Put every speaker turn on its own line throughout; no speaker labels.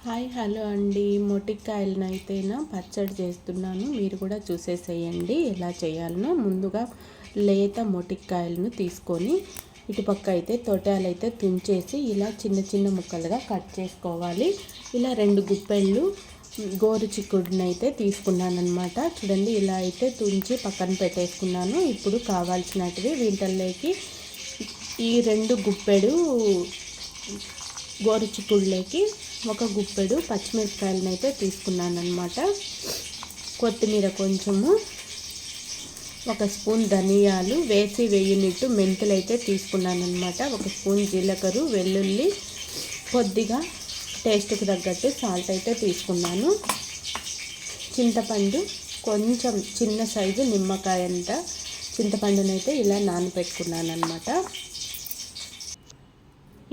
Hi hello అండి. మొటిక్కాయలనైతేనా పచ్చడి చేస్తున్నాను. మీరు కూడా చూసేసేయండి ఎలా చేయాలనో. ముందుగా లేత మొటిక్కాయలను తీసుకొని ఇటుపక్క అయితే తొటాలైతే తుంచేసి ఇలా చిన్న చిన్న ముక్కలుగా కట్ చేసుకోవాలి. ఇలా 2 గుప్పెళ్ళు గోరు చిక్కుడునైతే తీసుకున్నాను అనమాట. చూడండి, ఇలా అయితే తుంచి పక్కన పెట్టేసుకున్నాను. ఇప్పుడు కావాల్సినటివి వీటిల్లోకి ఈ 2 గుప్పెడు గోరు చిక్కుడులోకి 1 గుప్పెడు పచ్చిమిరపకాయలను అయితే తీసుకున్నాను అనమాట. కొత్తిమీర కొంచెము, 1 స్పూన్ ధనియాలు వేయనిట్టు మెంతులు అయితే తీసుకున్నాను అనమాట. 1 స్పూన్ జీలకర్ర, వెల్లుల్లి, కొద్దిగా టేస్ట్కి తగ్గట్టు సాల్ట్ అయితే తీసుకున్నాను. చింతపండు కొంచెం చిన్న సైజు నిమ్మకాయ అంత చింతపండునైతే ఇలా నానబెట్టుకున్నాను అనమాట.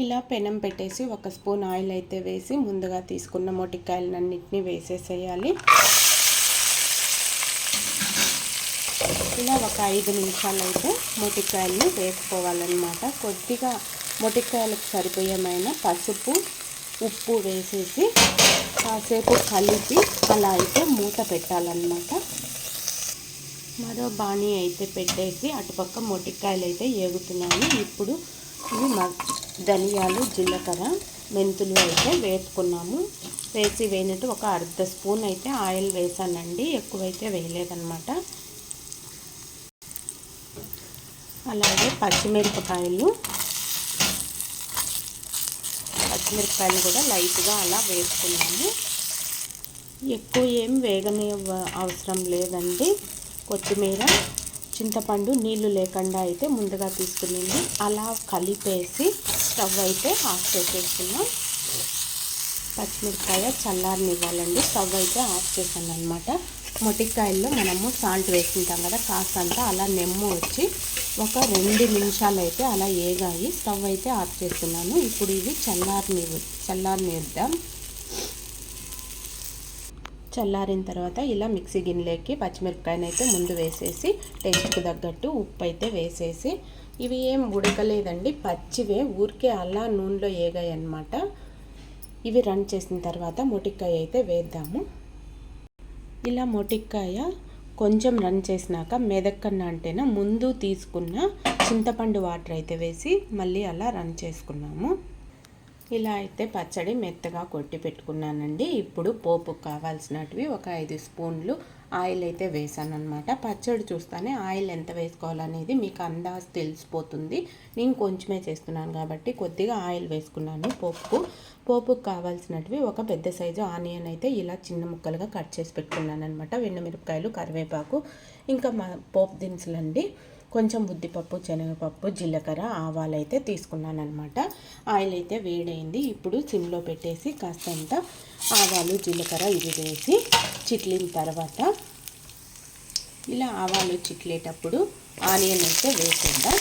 ఇలా పెనం పెట్టేసి 1 స్పూన్ ఆయిల్ అయితే వేసి ముందుగా తీసుకున్న మొటిక్కాయలన్నింటినీ వేసేసేయాలి. ఇలా ఒక 5 నిమిషాలు అయితే మొటిక్కాయలను వేసుకోవాలన్నమాట. కొద్దిగా మొటిక్కాయలకు సరిపోయేమైన పసుపు, ఉప్పు వేసేసి కాసేపు కలిపి అలా అయితే మూత పెట్టాలన్నమాట. మరో బాణీ అయితే పెట్టేసి అటుపక్క మొటిక్కాయలు అయితే ఏగుతున్నాయి. ఇప్పుడు ఇవి ధనియాలు, జీలకర్ర, మెంతులు అయితే వేసుకున్నాము. వేయనట్టు ఒక 1/2 స్పూన్ అయితే ఆయిల్ వేసానండి, ఎక్కువైతే వేయలేదన్నమాట. అలాగే పచ్చిమిరపకాయలు కూడా లైట్గా అలా వేసుకున్నాము. ఎక్కువ ఏం వేగనే అవసరం లేదండి. కొత్తిమీర, చింతపండు నీళ్లు లేకుండా అయితే ముందుగా తీసుకునింది అలా కలిపేసి స్టవ్ అయితే ఆఫ్ చేసేసుకున్నాం. పచ్చిమిరపకాయ చల్లారనివ్వాలండి. స్టవ్ అయితే ఆఫ్ చేశాను అనమాట. మొటిక్కాయల్లో మనము సాల్ట్ వేసుకుంటాం కదా, కాస్తంత అలా నెమ్ము వచ్చి ఒక 2 నిమిషాలు అయితే అలా ఏగాయి. స్టవ్ అయితే ఆఫ్ చేస్తున్నాను. ఇప్పుడు ఇవి చల్లారనిద్దాం. చల్లారిన తర్వాత ఇలా మిక్సీ గిన్నెలోకి పచ్చిమిరపకాయను అయితే ముందు వేసేసి టేస్ట్కి తగ్గట్టు ఉప్పు అయితే వేసేసి, ఇవి ఏం ఉడకలేదండి, పచ్చివే, ఊరికే అలా నూనెలో ఏగాయి అన్నమాట. ఇవి రన్ చేసిన తర్వాత మొటిక్కాయ అయితే వేద్దాము. ఇలా మొటిక్కాయ కొంచెం రన్ చేసినాక మెదక్కన్న అంటేనా ముందు తీసుకున్న చింతపండు వాటర్ అయితే వేసి మళ్ళీ అలా రన్ చేసుకున్నాము. ఇలా అయితే పచ్చడి మెత్తగా కొట్టి పెట్టుకున్నానండి. ఇప్పుడు పోపుకు కావాల్సినటివి ఒక 5 స్పూన్లు ఆయిల్ అయితే వేసాను అనమాట. పచ్చడి చూస్తానే ఆయిల్ ఎంత వేసుకోవాలనేది మీకు అందాజు తెలిసిపోతుంది. నేను కొంచెమే చేస్తున్నాను కాబట్టి కొద్దిగా ఆయిల్ వేసుకున్నాను. పోపుకు కావాల్సినటివి ఒక పెద్ద సైజు ఆనియన్ అయితే ఇలా చిన్న ముక్కలుగా కట్ చేసి పెట్టుకున్నాను అనమాట. ఎండుమిరపకాయలు, కరివేపాకు, ఇంకా పోపు దినుసులండి, కొంచెం ఉద్దిపప్పు, శనగపప్పు, జీలకర్ర, ఆవాలు అయితే తీసుకున్నాను అనమాట. ఆయిల్ అయితే వేడైంది. ఇప్పుడు సిమ్లో పెట్టేసి కాస్తంత ఆవాలు, జీలకర్ర ఇవి వేసి చిట్లిన తర్వాత ఇలా ఆవాలు చిట్లేటప్పుడు ఆనియన్ అయితే వేసేద్దాం.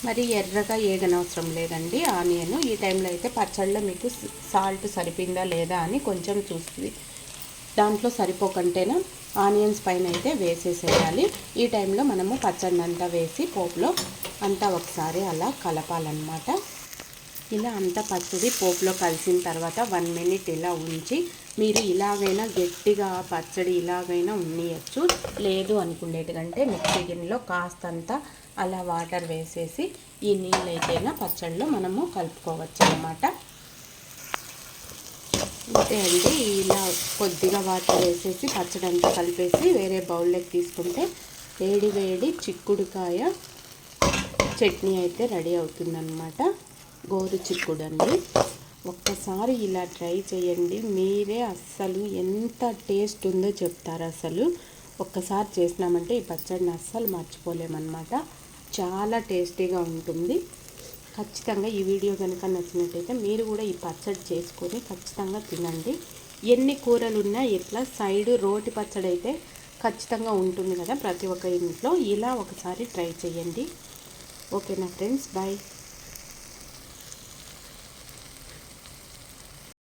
మరి ఎర్రగా ఏగనవసరం లేదండి ఆనియన్. ఈ టైంలో అయితే పచ్చళ్ళలో మీకు సాల్ట్ సరిపోయిందా లేదా అని కొంచెం చూస్తుంది. దాంట్లో సరిపోకంటేనా ఆనియన్స్ పైన అయితే వేసేసేయాలి. ఈ టైంలో మనము పచ్చడి అంతా వేసి పోపులో అంతా ఒకసారి అలా కలపాలన్నమాట. ఇలా అంతా పచ్చడి పోపులో కలిసిన తర్వాత 1 మినిట్ ఇలా ఉంచి, మీరు ఇలాగైనా గట్టిగా పచ్చడి ఇలాగైనా ఉన్నయచ్చు, లేదు అనుకునేటికంటే మిక్సీ గిన్నెలో కాస్తంత అలా వాటర్ వేసేసి ఈ నీళ్ళైతేనా పచ్చడిలో మనము కలుపుకోవచ్చు అన్నమాట. అంతే అండి. ఇలా కొద్దిగా వాటర్ వేసేసి పచ్చడి అంతా కలిపేసి వేరే బౌల్లోకి తీసుకుంటే వేడి చిక్కుడుకాయ చట్నీ అయితే రెడీ అవుతుందన్నమాట. గోరు చిక్కుడు అండి. ఒక్కసారి ఇలా ట్రై చేయండి, మీరే అస్సలు ఎంత టేస్ట్ ఉందో చెప్తారు. అసలు ఒక్కసారి చేసినామంటే ఈ పచ్చడిని అస్సలు మర్చిపోలేమన్నమాట. చాలా టేస్టీగా ఉంటుంది. ఖచ్చితంగా ఈ వీడియో కనుక నచ్చినట్టయితే మీరు కూడా ఈ పచ్చడి చేసుకొని ఖచ్చితంగా తినండి. ఎన్ని కూరలు ఉన్నా ఇట్లా సైడు రోటి పచ్చడి అయితే ఖచ్చితంగా ఉంటుంది కదా ప్రతి ఒక్క ఇంట్లో. ఇలా ఒకసారి ట్రై చేయండి. ఓకేనా ఫ్రెండ్స్, బాయ్.